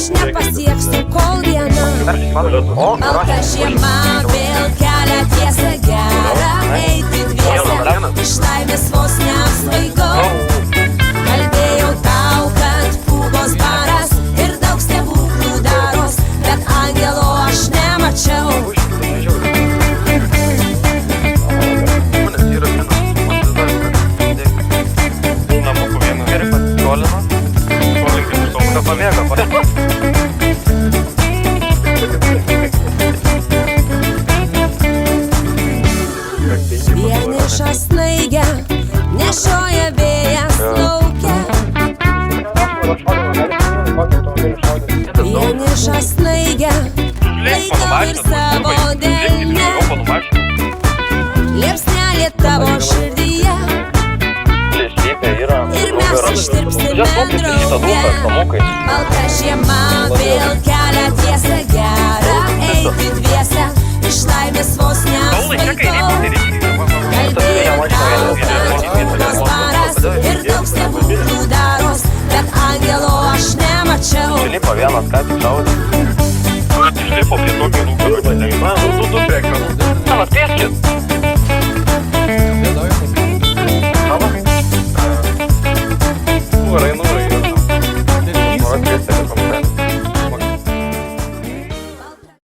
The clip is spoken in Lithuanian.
aš nepasieksiu kol viena. Balta žiema vėl kelia tiesą gerą, eiti dviese, iš laimės vos neapsvaigau. Kalbėjau tau, kad pūgos baras ir daug stebuklų daros, bet angelo aš nemačiau. Vienišą snaigę nešioja vėjas lauke. Vienišą snaigę laikau ir savo delne. Liepsnelė tavo širdyje ir mes ištirpsime drauge. Balta žiema vėl kelia tiesą gerą, eiti dviese, iš laimės vos neapsvaigau. Kalbėjau tau, kad pūgos baras ir daug stebuklų daros, bet angelo aš nemačiau. Išlipo vienas, ką tik šaudė. Išlipo prie tokio rūkaro. Na, tu bėgme. Na, pėskit.